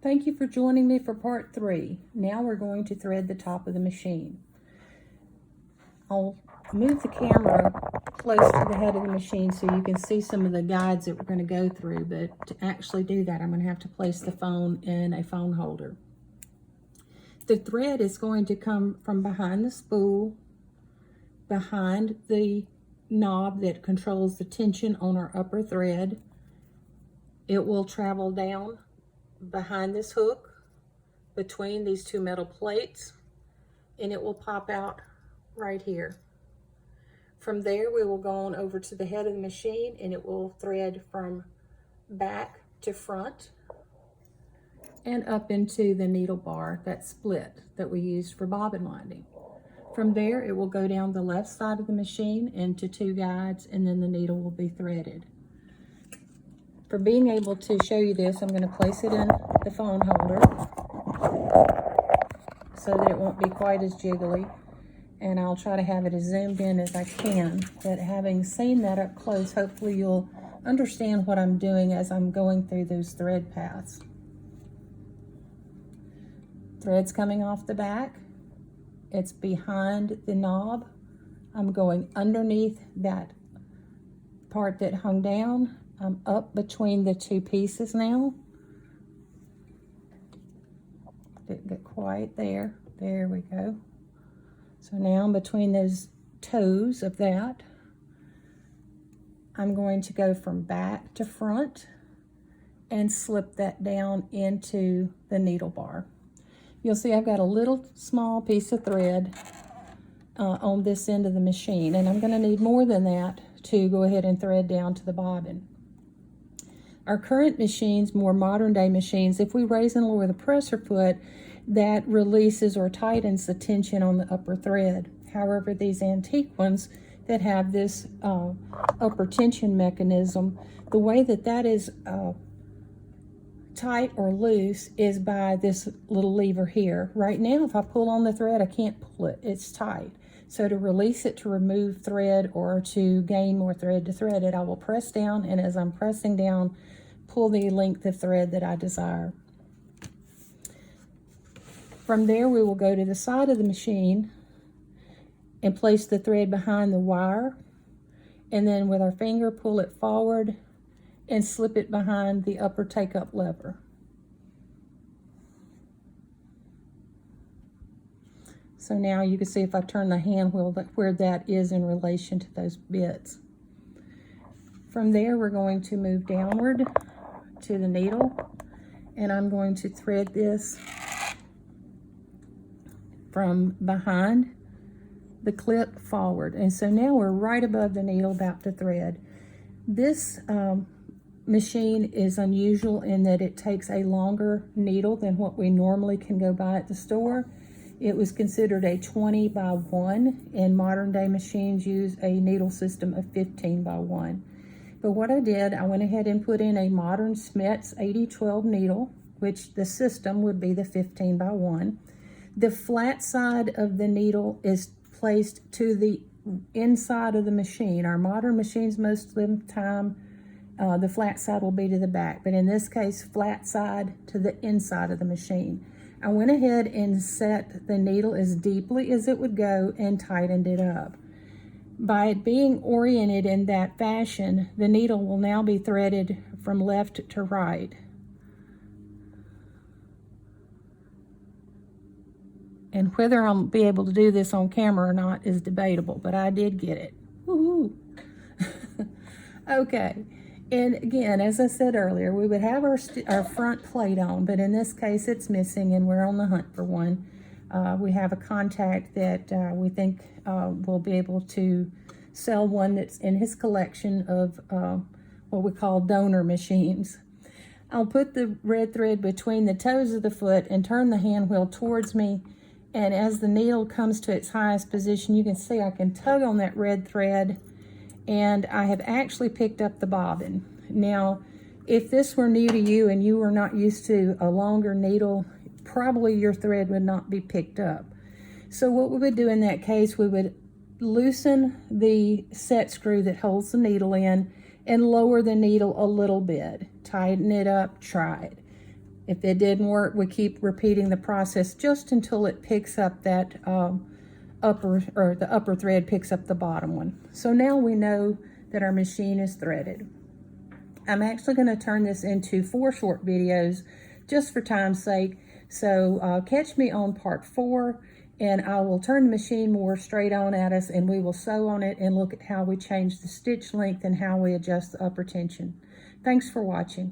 Thank you for joining me for part 3. Now we're going to thread the top of the machine. I'll move the camera close to the head of the machine so you can see some of the guides that we're going to go through, but to actually do that I'm going to have to place the phone in a phone holder. The thread is going to come from behind the spool, behind the knob that controls the tension on our upper thread. It will travel down behind this hook between these two metal plates, and it will pop out right here. From there we will go on over to the head of the machine, and it will thread from back to front and up into the needle bar, that split that we used for bobbin winding. From there it will go down the left side of the machine into 2 guides, and then the needle will be threaded. For being able to show you this, I'm going to place it in the phone holder so that it won't be quite as jiggly, and I'll try to have it as zoomed in as I can. But having seen that up close, hopefully you'll understand what I'm doing as I'm going through those thread paths. Thread's coming off the back. It's behind the knob. I'm going underneath that part that hung down. I'm up between the 2 pieces now. Didn't get quite there. There we go. So now I'm between those toes of that. I'm going to go from back to front and slip that down into the needle bar. You'll see I've got a little small piece of thread on this end of the machine, and I'm going to need more than that to go ahead and thread down to the bobbin. Our current machines, more modern day machines, if we raise and lower the presser foot, that releases or tightens the tension on the upper thread. However, these antique ones that have this upper tension mechanism, the way that is tight or loose is by this little lever here. Right now, if I pull on the thread, I can't pull it. It's tight. So to release it, to remove thread, or to gain more thread to thread it, I will press down, and as I'm pressing down, pull the length of thread that I desire. From there, we will go to the side of the machine and place the thread behind the wire, and then with our finger pull it forward and slip it behind the upper take-up lever. So now you can see if I turn the hand wheel where that is in relation to those bits. From there, we're going to move downward to the needle, and I'm going to thread this from behind the clip forward. And so now we're right above the needle, about to thread. This machine is unusual in that it takes a longer needle than what we normally can go buy at the store. It was considered a 20 by 1, and modern day machines use a needle system of 15 by 1. But what I did, I went ahead and put in a modern Smets 8012 needle, which the system would be the 15 by 1. The flat side of the needle is placed to the inside of the machine. Our modern machines, most of the time, the flat side will be to the back, but in this case, flat side to the inside of the machine. I went ahead and set the needle as deeply as it would go and tightened it up. By it being oriented in that fashion, the needle will now be threaded from left to right. And whether I'll be able to do this on camera or not is debatable, but I did get it. Woohoo! Okay. And again, as I said earlier, we would have our front plate on, but in this case it's missing, and we're on the hunt for one. We have a contact that we think will be able to sell one that's in his collection of what we call donor machines. I'll put the red thread between the toes of the foot and turn the hand wheel towards me, and as the needle comes to its highest position, you can see I can tug on that red thread, and I have actually picked up the bobbin. Now, if this were new to you and you were not used to a longer needle, probably your thread would not be picked up. So what we would do in that case, we would loosen the set screw that holds the needle in and lower the needle a little bit. Tighten it up, try it. If it didn't work, we keep repeating the process just until it picks up that the upper thread picks up the bottom one. So now we know that our machine is threaded. I'm actually going to turn this into 4 short videos just for time's sake. So catch me on part 4, and I will turn the machine more straight on at us, and we will sew on it and look at how we change the stitch length and how we adjust the upper tension. Thanks for watching.